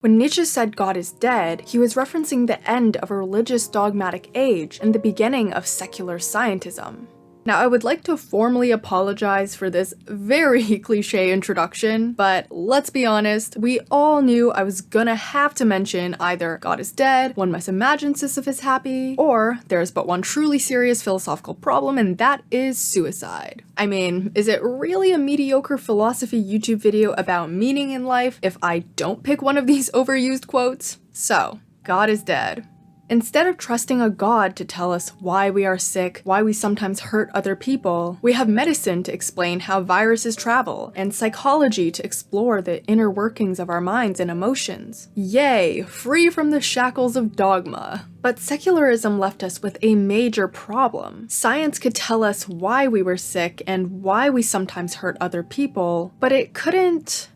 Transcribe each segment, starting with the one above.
When Nietzsche said God is dead, he was referencing the end of a religious dogmatic age and the beginning of secular scientism. Now, I would like to formally apologize for this very cliché introduction, but let's be honest, we all knew I was gonna have to mention either God is dead, one must imagine Sisyphus happy, or there's but one truly serious philosophical problem, and that is suicide. I mean, is it really a mediocre philosophy YouTube video about meaning in life if I don't pick one of these overused quotes? So, God is dead. Instead of trusting a god to tell us why we are sick, why we sometimes hurt other people, we have medicine to explain how viruses travel, and psychology to explore the inner workings of our minds and emotions. Yay, free from the shackles of dogma. But secularism left us with a major problem. Science could tell us why we were sick and why we sometimes hurt other people, but it couldn't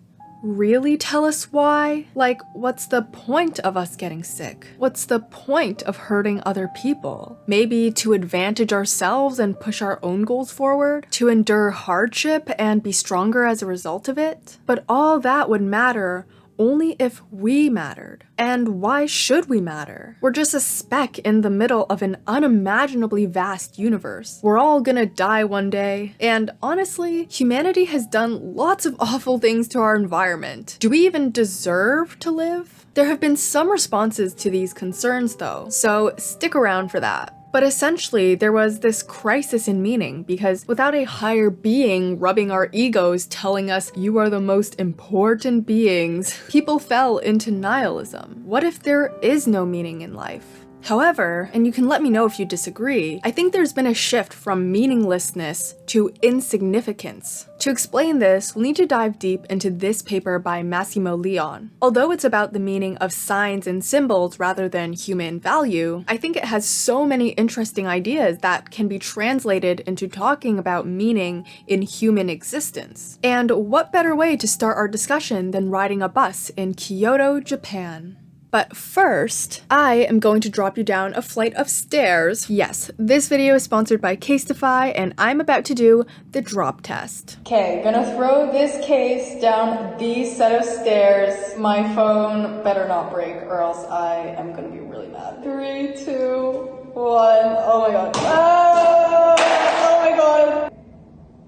really tell us why? Like, what's the point of us getting sick? What's the point of hurting other people? Maybe to advantage ourselves and push our own goals forward? To endure hardship and be stronger as a result of it? But all that would matter only if we mattered. And why should we matter? We're just a speck in the middle of an unimaginably vast universe. We're all gonna die one day. And honestly, humanity has done lots of awful things to our environment. Do we even deserve to live? There have been some responses to these concerns though, so stick around for that. But essentially, there was this crisis in meaning because without a higher being rubbing our egos telling us you are the most important beings, people fell into nihilism. What if there is no meaning in life? However, and you can let me know if you disagree, I think there's been a shift from meaninglessness to insignificance. To explain this, we'll need to dive deep into this paper by Massimo Leon. Although it's about the meaning of signs and symbols rather than human value, I think it has so many interesting ideas that can be translated into talking about meaning in human existence. And what better way to start our discussion than riding a bus in Kyoto, Japan? But first, I am going to drop you down a flight of stairs. Yes, this video is sponsored by Casetify, and I'm about to do the drop test. Okay, gonna throw this case down these set of stairs. My phone better not break, or else I am gonna be really mad. 3, 2, 1. Oh my god. Oh my god.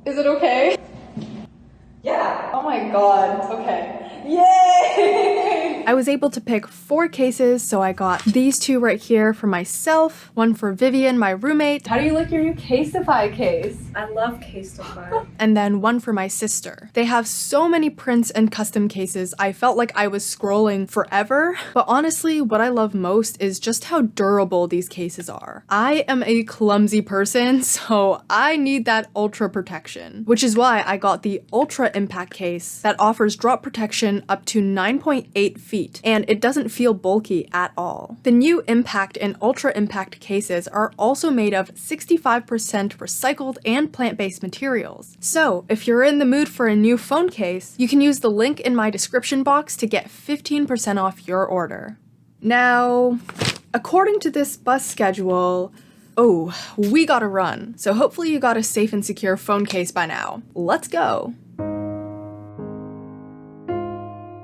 Is it okay? Yeah. Oh my god. Okay. Yay! I was able to pick 4 cases, so I got these 2 right here for myself, one for Vivian, my roommate. How do you like your new Casetify case? I love Casetify. And then one for my sister. They have so many prints and custom cases, I felt like I was scrolling forever. But honestly, what I love most is just how durable these cases are. I am a clumsy person, so I need that ultra protection, which is why I got the Ultra Impact case that offers drop protection up to 9.8 feet, and it doesn't feel bulky at all. The new Impact and Ultra Impact cases are also made of 65% recycled and plant-based materials. So, if you're in the mood for a new phone case, you can use the link in my description box to get 15% off your order. Now, according to this bus schedule, we gotta run. So hopefully you got a safe and secure phone case by now. Let's go!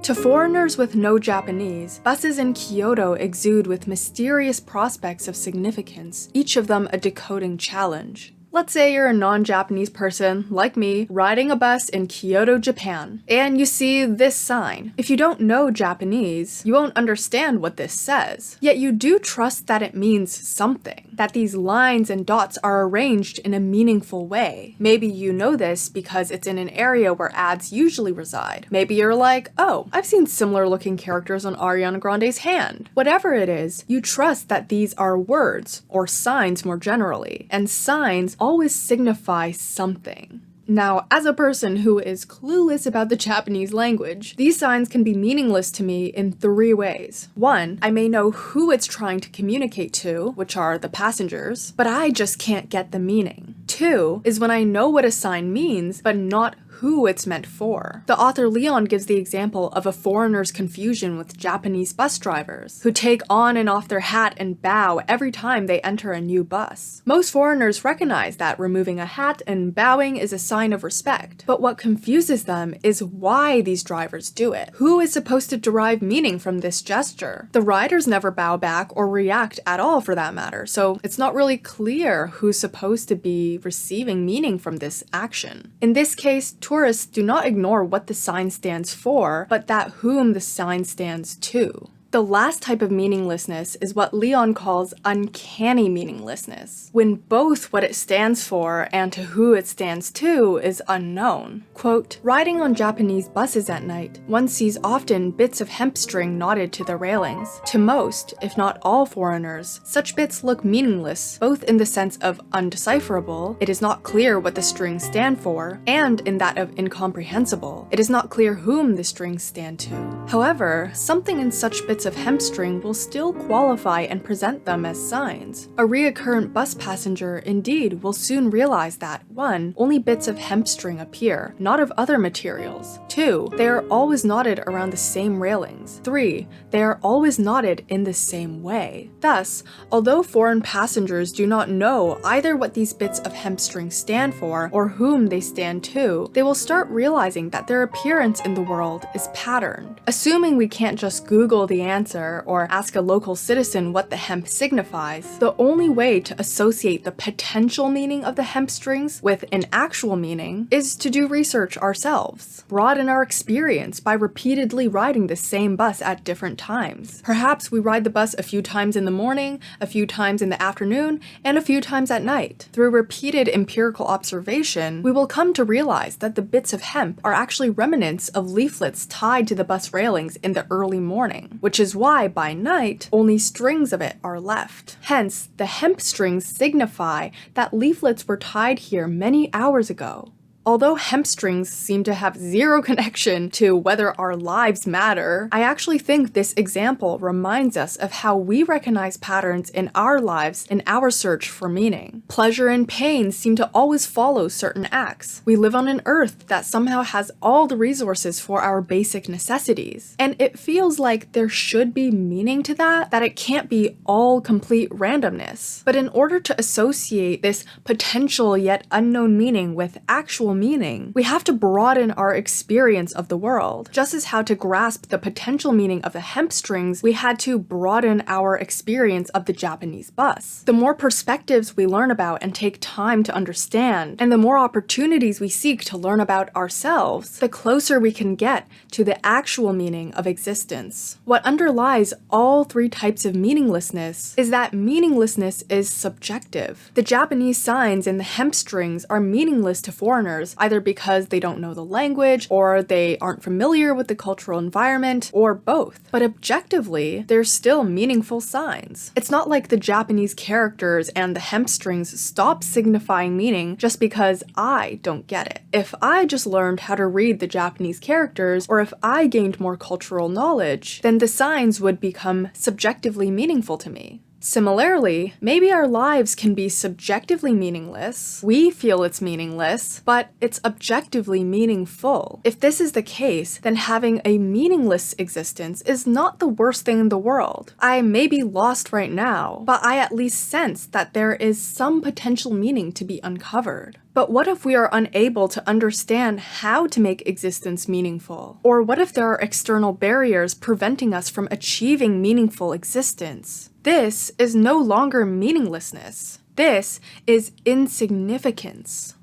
To foreigners with no Japanese, buses in Kyoto exude with mysterious prospects of significance, each of them a decoding challenge. Let's say you're a non-Japanese person, like me, riding a bus in Kyoto, Japan, and you see this sign. If you don't know Japanese, you won't understand what this says. Yet you do trust that it means something, that these lines and dots are arranged in a meaningful way. Maybe you know this because it's in an area where ads usually reside. Maybe you're like, oh, I've seen similar looking characters on Ariana Grande's hand. Whatever it is, you trust that these are words, or signs more generally, and signs always signify something. Now, as a person who is clueless about the Japanese language, these signs can be meaningless to me in 3 ways. 1, I may know who it's trying to communicate to, which are the passengers, but I just can't get the meaning. 2 is when I know what a sign means, but not who it's meant for. The author Leon gives the example of a foreigner's confusion with Japanese bus drivers, who take on and off their hat and bow every time they enter a new bus. Most foreigners recognize that removing a hat and bowing is a sign of respect, but what confuses them is why these drivers do it. Who is supposed to derive meaning from this gesture? The riders never bow back or react at all for that matter, so it's not really clear who's supposed to be receiving meaning from this action. In this case, tourists do not ignore what the sign stands for, but that whom the sign stands to. The last type of meaninglessness is what Leon calls uncanny meaninglessness, when both what it stands for and to who it stands to is unknown. Quote, riding on Japanese buses at night, one sees often bits of hemp string knotted to the railings. To most, if not all foreigners, such bits look meaningless, both in the sense of undecipherable, it is not clear what the strings stand for, and in that of incomprehensible, it is not clear whom the strings stand to. However, something in such bits of hemp string will still qualify and present them as signs. A reoccurrent bus passenger indeed will soon realize that 1. Only bits of hemp string appear, not of other materials. 2. They are always knotted around the same railings. 3. They are always knotted in the same way. Thus, although foreign passengers do not know either what these bits of hemp string stand for or whom they stand to, they will start realizing that their appearance in the world is patterned. Assuming we can't just Google the answer or ask a local citizen what the hemp signifies, the only way to associate the potential meaning of the hemp strings with an actual meaning is to do research ourselves. Broaden our experience by repeatedly riding the same bus at different times. Perhaps we ride the bus a few times in the morning, a few times in the afternoon, and a few times at night. Through repeated empirical observation, we will come to realize that the bits of hemp are actually remnants of leaflets tied to the bus railings in the early morning, which is why, by night, only strings of it are left. Hence, the hemp strings signify that leaflets were tied here many hours ago. Although hemp strings seem to have zero connection to whether our lives matter, I actually think this example reminds us of how we recognize patterns in our lives in our search for meaning. Pleasure and pain seem to always follow certain acts. We live on an earth that somehow has all the resources for our basic necessities, and it feels like there should be meaning to that it can't be all complete randomness. But in order to associate this potential yet unknown meaning with actual meaning, we have to broaden our experience of the world. Just as how to grasp the potential meaning of the hemp strings, we had to broaden our experience of the Japanese bus. The more perspectives we learn about and take time to understand, and the more opportunities we seek to learn about ourselves, the closer we can get to the actual meaning of existence. What underlies all three types of meaninglessness is that meaninglessness is subjective. The Japanese signs in the hemp strings are meaningless to foreigners either because they don't know the language, or they aren't familiar with the cultural environment, or both. But objectively, they're still meaningful signs. It's not like the Japanese characters and the hemp strings stop signifying meaning just because I don't get it. If I just learned how to read the Japanese characters, or if I gained more cultural knowledge, then the signs would become subjectively meaningful to me. Similarly, maybe our lives can be subjectively meaningless, we feel it's meaningless, but it's objectively meaningful. If this is the case, then having a meaningless existence is not the worst thing in the world. I may be lost right now, but I at least sense that there is some potential meaning to be uncovered. But what if we are unable to understand how to make existence meaningful? Or what if there are external barriers preventing us from achieving meaningful existence? This is no longer meaninglessness. This is insignificance.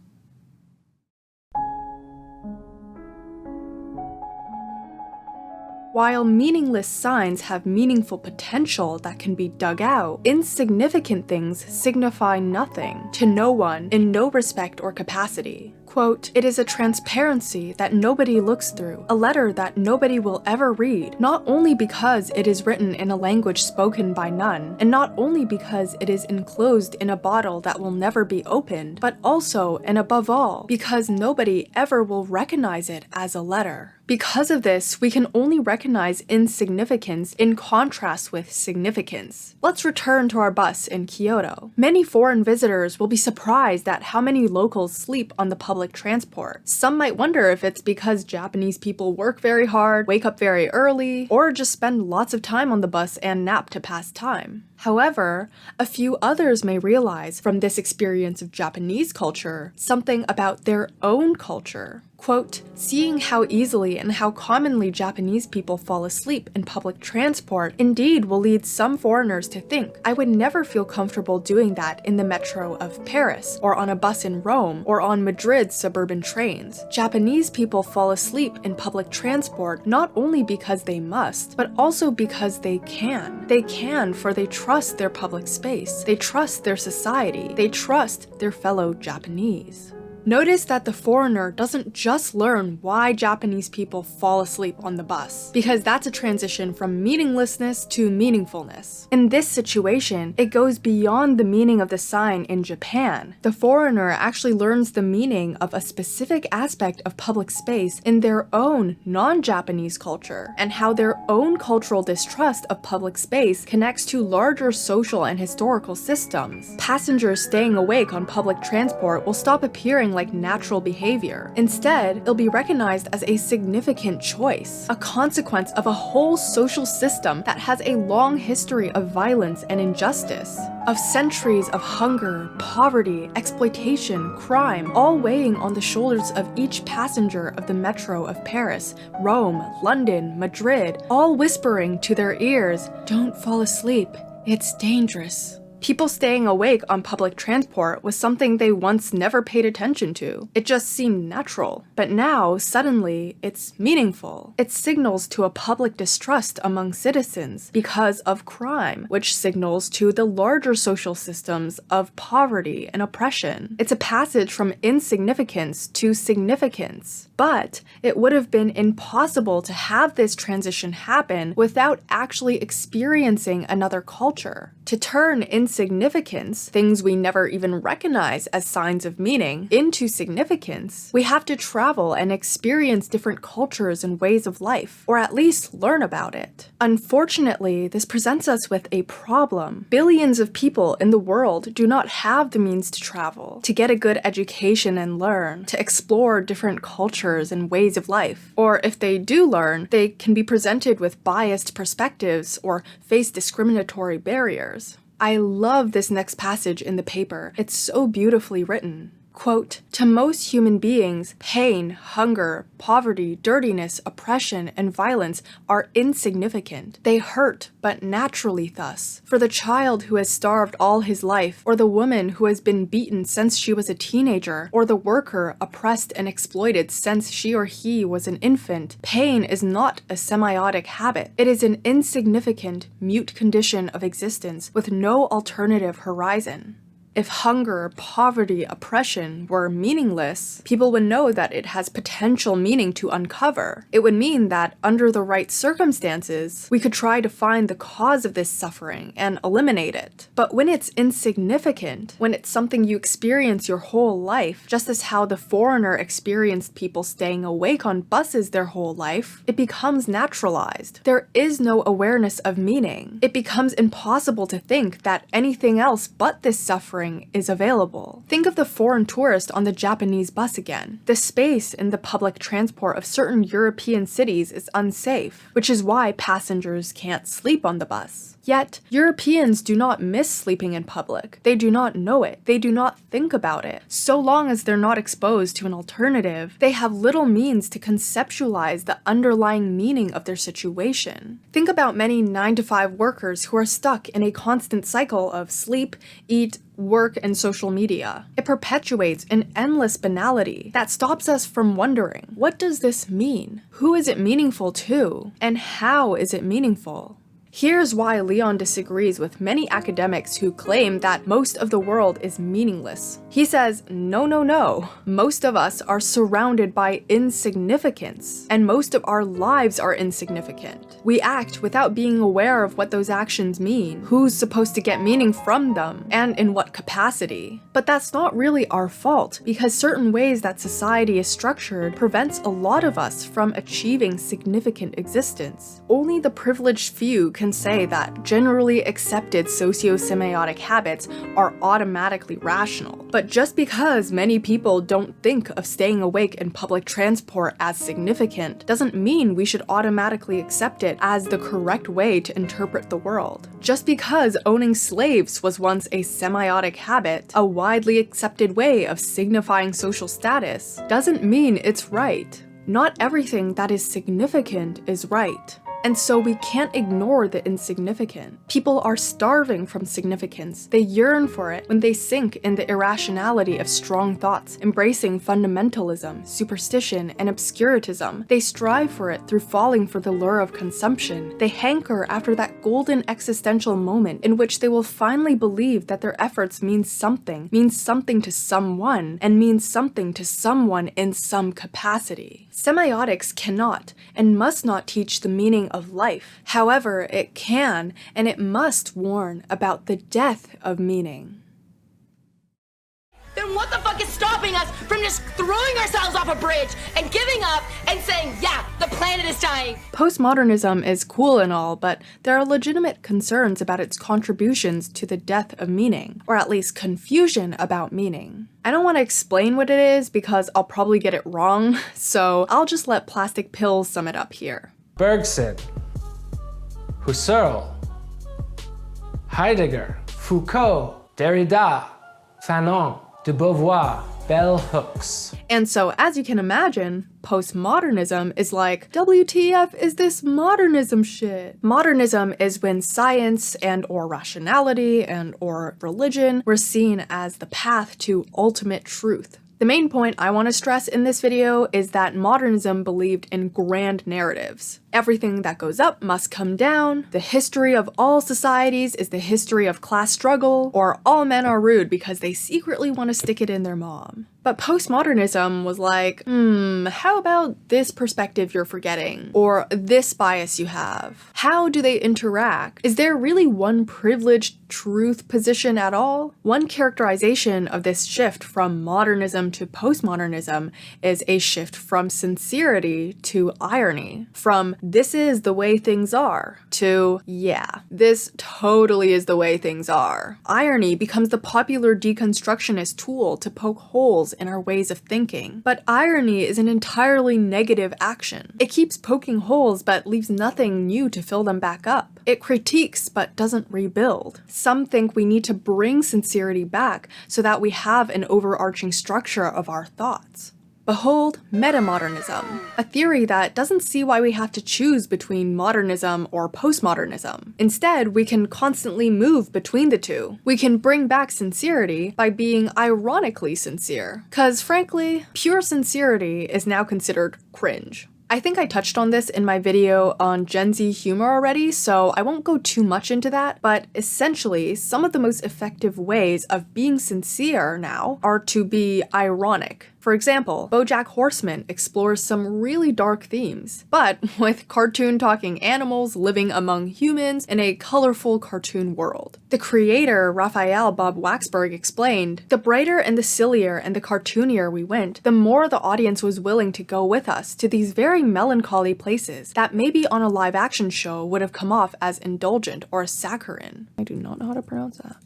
While meaningless signs have meaningful potential that can be dug out, insignificant things signify nothing to no one in no respect or capacity. Quote, "It is a transparency that nobody looks through, a letter that nobody will ever read, not only because it is written in a language spoken by none, and not only because it is enclosed in a bottle that will never be opened, but also, and above all, because nobody ever will recognize it as a letter." Because of this, we can only recognize insignificance in contrast with significance. Let's return to our bus in Kyoto. Many foreign visitors will be surprised at how many locals sleep on the public public transport. Some might wonder if it's because Japanese people work very hard, wake up very early, or just spend lots of time on the bus and nap to pass time. However, a few others may realize from this experience of Japanese culture something about their own culture. Quote, seeing how easily and how commonly Japanese people fall asleep in public transport indeed will lead some foreigners to think, I would never feel comfortable doing that in the metro of Paris, or on a bus in Rome, or on Madrid's suburban trains. Japanese people fall asleep in public transport not only because they must, but also because they can. They can, for they trust their public space. They trust their society. They trust their fellow Japanese. Notice that the foreigner doesn't just learn why Japanese people fall asleep on the bus, because that's a transition from meaninglessness to meaningfulness. In this situation, it goes beyond the meaning of the sign in Japan. The foreigner actually learns the meaning of a specific aspect of public space in their own non-Japanese culture, and how their own cultural distrust of public space connects to larger social and historical systems. Passengers staying awake on public transport will stop appearing like natural behavior. Instead, it'll be recognized as a significant choice, a consequence of a whole social system that has a long history of violence and injustice, of centuries of hunger, poverty, exploitation, crime, all weighing on the shoulders of each passenger of the metro of Paris, Rome, London, Madrid, all whispering to their ears, "Don't fall asleep, it's dangerous." People staying awake on public transport was something they once never paid attention to. It just seemed natural. But now, suddenly, it's meaningful. It signals to a public distrust among citizens because of crime, which signals to the larger social systems of poverty and oppression. It's a passage from insignificance to significance. But it would have been impossible to have this transition happen without actually experiencing another culture. To turn insignificance, things we never even recognize as signs of meaning, into significance, we have to travel and experience different cultures and ways of life, or at least learn about it. Unfortunately, this presents us with a problem. Billions of people in the world do not have the means to travel, to get a good education and learn, to explore different cultures and ways of life. Or if they do learn, they can be presented with biased perspectives or face discriminatory barriers. I love this next passage in the paper. It's so beautifully written. Quote, to most human beings, pain, hunger, poverty, dirtiness, oppression, and violence are insignificant. They hurt, but naturally thus. For the child who has starved all his life, or the woman who has been beaten since she was a teenager, or the worker oppressed and exploited since she or he was an infant, pain is not a semiotic habit. It is an insignificant, mute condition of existence with no alternative horizon. If hunger, poverty, oppression were meaningless, people would know that it has potential meaning to uncover. It would mean that, under the right circumstances, we could try to find the cause of this suffering and eliminate it. But when it's insignificant, when it's something you experience your whole life, just as how the foreigner experienced people staying awake on buses their whole life, it becomes naturalized. There is no awareness of meaning. It becomes impossible to think that anything else but this suffering is available. Think of the foreign tourist on the Japanese bus again. The space in the public transport of certain European cities is unsafe, which is why passengers can't sleep on the bus. Yet, Europeans do not miss sleeping in public. They do not know it. They do not think about it. So long as they're not exposed to an alternative, they have little means to conceptualize the underlying meaning of their situation. Think about many 9-to-5 workers who are stuck in a constant cycle of sleep, eat, work, and social media. It perpetuates an endless banality that stops us from wondering, what does this mean? Who is it meaningful to? And how is it meaningful? Here's why Leon disagrees with many academics who claim that most of the world is meaningless. He says, no. Most of us are surrounded by insignificance, and most of our lives are insignificant. We act without being aware of what those actions mean, who's supposed to get meaning from them, and in what capacity. But that's not really our fault, because certain ways that society is structured prevents a lot of us from achieving significant existence. Only the privileged few can say that generally accepted sociosemiotic habits are automatically rational. But just because many people don't think of staying awake in public transport as significant doesn't mean we should automatically accept it as the correct way to interpret the world. Just because owning slaves was once a semiotic habit, a widely accepted way of signifying social status, doesn't mean it's right. Not everything that is significant is right. And so we can't ignore the insignificant. People are starving from significance. They yearn for it when they sink in the irrationality of strong thoughts, embracing fundamentalism, superstition, and obscurantism. They strive for it through falling for the lure of consumption. They hanker after that golden existential moment in which they will finally believe that their efforts mean something to someone, and mean something to someone in some capacity. Semiotics cannot and must not teach the meaning of life. However, it can and it must warn about the death of meaning. Then what the fuck is stopping us from just throwing ourselves off a bridge and giving up and saying, yeah, the planet is dying? Postmodernism is cool and all, but there are legitimate concerns about its contributions to the death of meaning, or at least confusion about meaning. I don't want to explain what it is because I'll probably get it wrong, so I'll just let Plastic Pills sum it up here. Bergson, Husserl, Heidegger, Foucault, Derrida, Fanon, de Beauvoir, bell hooks. And so, as you can imagine, postmodernism is like, WTF is this modernism shit? Modernism is when science and or rationality and or religion were seen as the path to ultimate truth. The main point I want to stress in this video is that modernism believed in grand narratives. Everything that goes up must come down, the history of all societies is the history of class struggle, or all men are rude because they secretly want to stick it in their mom. But postmodernism was like, how about this perspective you're forgetting? Or this bias you have? How do they interact? Is there really one privileged truth position at all? One characterization of this shift from modernism to postmodernism is a shift from sincerity to irony. From this is the way things are to, yeah, this totally is the way things are. Irony becomes the popular deconstructionist tool to poke holes in our ways of thinking. But irony is an entirely negative action. It keeps poking holes but leaves nothing new to fill them back up. It critiques but doesn't rebuild. Some think we need to bring sincerity back so that we have an overarching structure of our thoughts. Behold, metamodernism, a theory that doesn't see why we have to choose between modernism or postmodernism. Instead, we can constantly move between the two. We can bring back sincerity by being ironically sincere. 'Cause frankly, pure sincerity is now considered cringe. I think I touched on this in my video on Gen Z humor already, so I won't go too much into that, but essentially, some of the most effective ways of being sincere now are to be ironic. For example, BoJack Horseman explores some really dark themes, but with cartoon-talking animals living among humans in a colorful cartoon world. The creator, Raphael Bob Waxberg, explained, "The brighter and the sillier and the cartoonier we went, the more the audience was willing to go with us to these very melancholy places that maybe on a live-action show would have come off as indulgent or saccharine." I do not know how to pronounce that.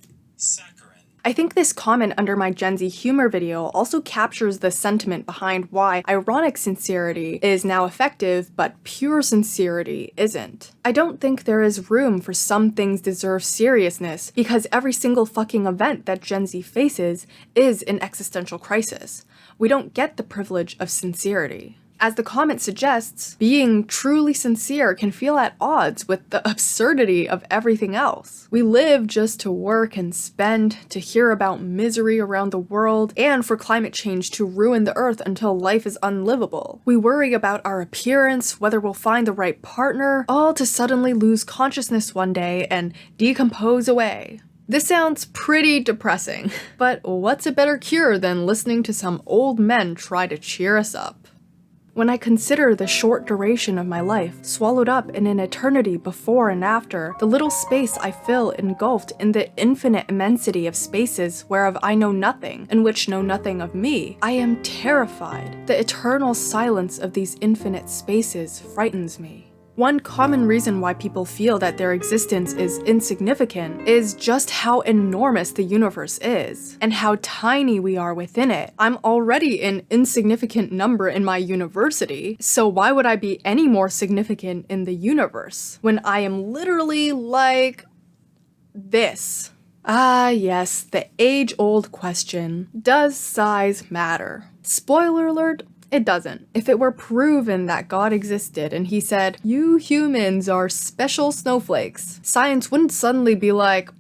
I think this comment under my Gen Z humor video also captures the sentiment behind why ironic sincerity is now effective, but pure sincerity isn't. I don't think there is room for some things deserve seriousness because every single fucking event that Gen Z faces is an existential crisis. We don't get the privilege of sincerity. As the comment suggests, being truly sincere can feel at odds with the absurdity of everything else. We live just to work and spend, to hear about misery around the world, and for climate change to ruin the earth until life is unlivable. We worry about our appearance, whether we'll find the right partner, all to suddenly lose consciousness one day and decompose away. This sounds pretty depressing, but what's a better cure than listening to some old men try to cheer us up? When I consider the short duration of my life, swallowed up in an eternity before and after, the little space I fill engulfed in the infinite immensity of spaces whereof I know nothing, and which know nothing of me, I am terrified. The eternal silence of these infinite spaces frightens me. One common reason why people feel that their existence is insignificant is just how enormous the universe is, and how tiny we are within it. I'm already an insignificant number in my university, so why would I be any more significant in the universe when I am literally like this? Ah yes, the age-old question. Does size matter? Spoiler alert, it doesn't. If it were proven that God existed and he said, "You humans are special snowflakes," science wouldn't suddenly be like,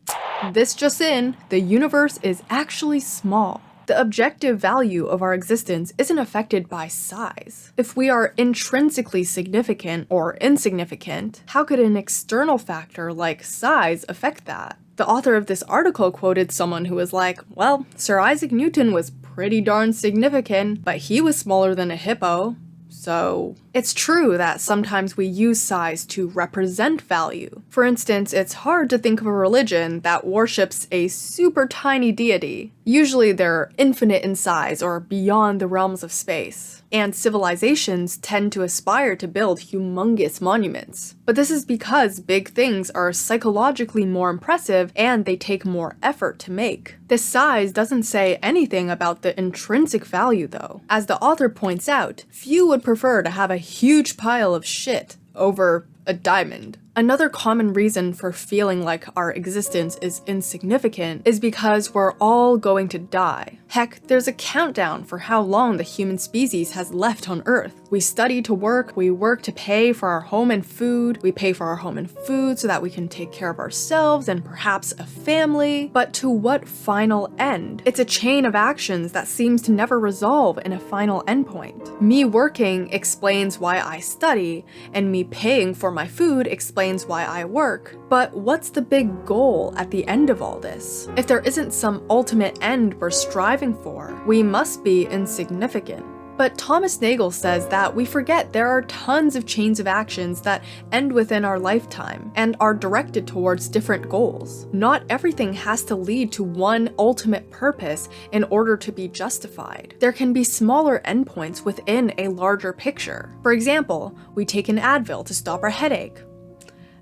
"This just in, the universe is actually small." The objective value of our existence isn't affected by size. If we are intrinsically significant or insignificant, how could an external factor like size affect that? The author of this article quoted someone who was like, "Well, Sir Isaac Newton was pretty darn significant, but he was smaller than a hippo." So, it's true that sometimes we use size to represent value. For instance, it's hard to think of a religion that worships a super tiny deity. Usually they're infinite in size or beyond the realms of space. And civilizations tend to aspire to build humongous monuments. But this is because big things are psychologically more impressive and they take more effort to make. This size doesn't say anything about the intrinsic value though. As the author points out, few would prefer to have a huge pile of shit over a diamond. Another common reason for feeling like our existence is insignificant is because we're all going to die. Heck, there's a countdown for how long the human species has left on Earth. We study to work, we work to pay for our home and food, we pay for our home and food so that we can take care of ourselves and perhaps a family. But to what final end? It's a chain of actions that seems to never resolve in a final endpoint. Me working explains why I study, and me paying for my food explains why I work. But what's the big goal at the end of all this? If there isn't some ultimate end we're striving for, we must be insignificant. But Thomas Nagel says that we forget there are tons of chains of actions that end within our lifetime and are directed towards different goals. Not everything has to lead to one ultimate purpose in order to be justified. There can be smaller endpoints within a larger picture. For example, we take an Advil to stop our headache.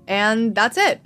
And that's it.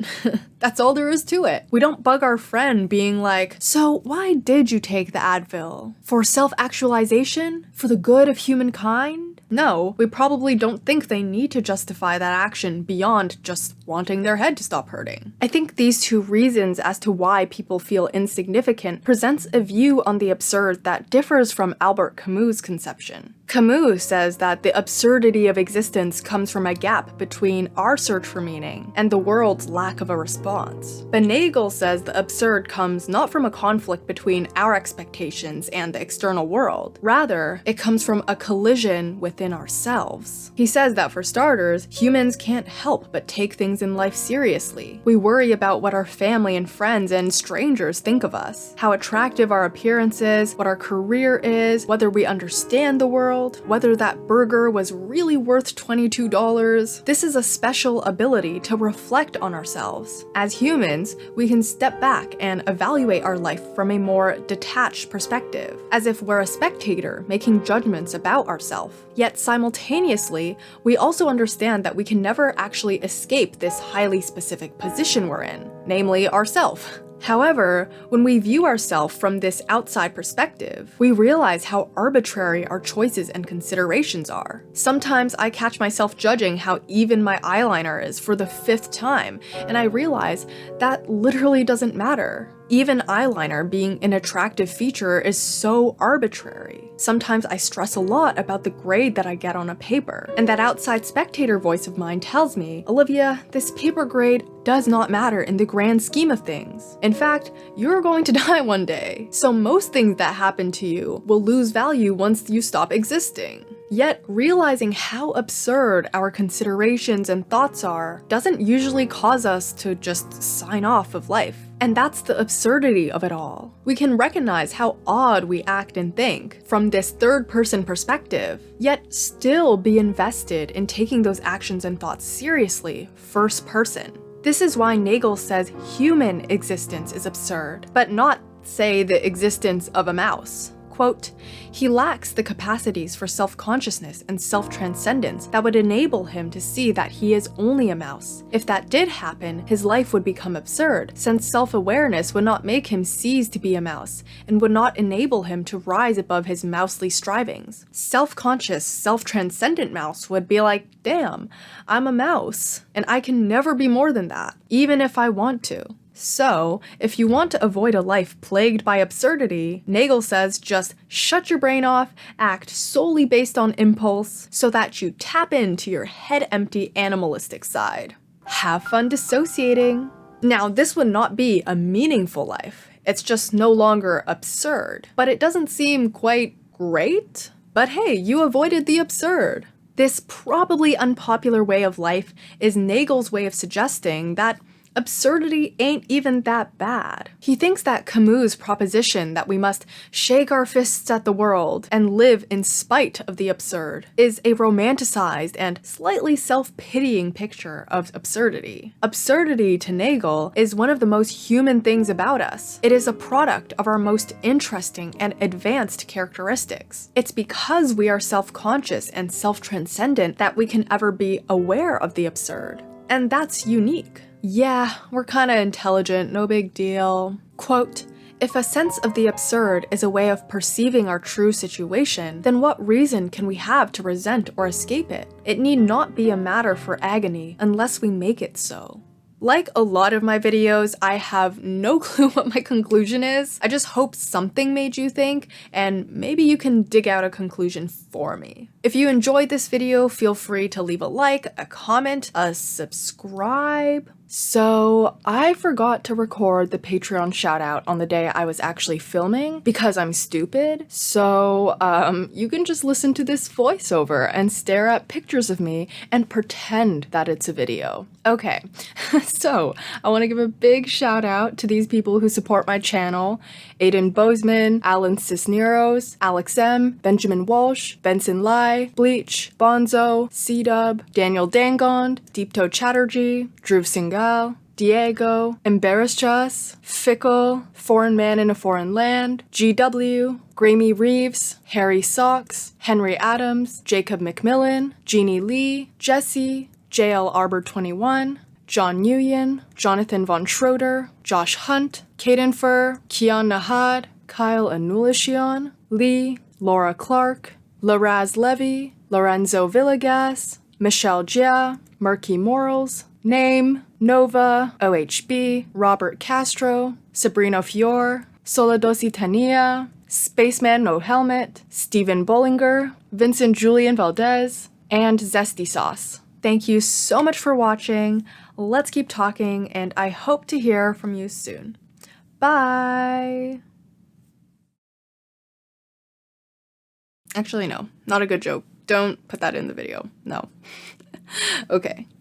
That's all there is to it. We don't bug our friend being like, "So why did you take the Advil? For self-actualization? For the good of humankind?" No, we probably don't think they need to justify that action beyond just wanting their head to stop hurting. I think these two reasons as to why people feel insignificant presents a view on the absurd that differs from Albert Camus' conception. Camus says that the absurdity of existence comes from a gap between our search for meaning and the world's lack of a response. But Nagel says the absurd comes not from a conflict between our expectations and the external world. Rather, it comes from a collision within ourselves. He says that for starters, humans can't help but take things in life seriously. We worry about what our family and friends and strangers think of us, how attractive our appearance is, what our career is, whether we understand the world, whether that burger was really worth $22. This is a special ability to reflect on ourselves. As humans, we can step back and evaluate our life from a more detached perspective, as if we're a spectator making judgments about ourselves. Yet simultaneously, we also understand that we can never actually escape this highly specific position we're in, namely ourself. However, when we view ourselves from this outside perspective, we realize how arbitrary our choices and considerations are. Sometimes I catch myself judging how even my eyeliner is for the 5th time, and I realize that literally doesn't matter. Even eyeliner being an attractive feature is so arbitrary. Sometimes I stress a lot about the grade that I get on a paper, and that outside spectator voice of mine tells me, "Olivia, this paper grade does not matter in the grand scheme of things. In fact, you're going to die one day, so most things that happen to you will lose value once you stop existing." Yet, realizing how absurd our considerations and thoughts are doesn't usually cause us to just sign off of life. And that's the absurdity of it all. We can recognize how odd we act and think from this third-person perspective, yet still be invested in taking those actions and thoughts seriously, first person. This is why Nagel says human existence is absurd, but not, say, the existence of a mouse. Quote, he lacks the capacities for self-consciousness and self-transcendence that would enable him to see that he is only a mouse. If that did happen, his life would become absurd, since self-awareness would not make him cease to be a mouse, and would not enable him to rise above his mousely strivings. Self-conscious, self-transcendent mouse would be like, damn, I'm a mouse, and I can never be more than that, even if I want to. So, if you want to avoid a life plagued by absurdity, Nagel says just shut your brain off, act solely based on impulse, so that you tap into your head-empty animalistic side. Have fun dissociating. Now, this would not be a meaningful life. It's just no longer absurd. But it doesn't seem quite great? But hey, you avoided the absurd. This probably unpopular way of life is Nagel's way of suggesting that absurdity ain't even that bad. He thinks that Camus' proposition that we must shake our fists at the world and live in spite of the absurd is a romanticized and slightly self-pitying picture of absurdity. Absurdity, to Nagel, is one of the most human things about us. It is a product of our most interesting and advanced characteristics. It's because we are self-conscious and self-transcendent that we can ever be aware of the absurd. And that's unique. Yeah, we're kinda intelligent, no big deal. Quote, if a sense of the absurd is a way of perceiving our true situation, then what reason can we have to resent or escape it? It need not be a matter for agony unless we make it so. Like a lot of my videos, I have no clue what my conclusion is. I just hope something made you think, and maybe you can dig out a conclusion for me. If you enjoyed this video, feel free to leave a like, a comment, a subscribe. So, I forgot to record the Patreon shoutout on the day I was actually filming because I'm stupid. So, you can just listen to this voiceover and stare at pictures of me and pretend that it's a video. Okay, so I want to give a big shout out to these people who support my channel: Aiden Bozeman, Alan Cisneros, Alex M, Benjamin Walsh, Benson Lai, Bleach, Bonzo, C-Dub, Daniel Dangond, Deepto Chatterjee, Dhruv Singhal, Diego, Embarrassed Us, Fickle, Foreign Man in a Foreign Land, GW, Grammy Reeves, Harry Socks, Henry Adams, Jacob McMillan, Jeannie Lee, Jesse, JL Arbor 21, John Nguyen, Jonathan Von Schroeder, Josh Hunt, Caden Fur, Kian Nahad, Kyle Anulishian, Lee, Laura Clark, Laraz Levy, Lorenzo Villegas, Michelle Jia, Murky Morals, Name, Nova, OHB, Robert Castro, Sabrina Fior, Soladosi Tania, Spaceman No Helmet, Stephen Bollinger, Vincent Julian Valdez, and Zesty Sauce. Thank you so much for watching. Let's keep talking, and I hope to hear from you soon. Bye! Actually, no, not a good joke. Don't put that in the video. No. Okay.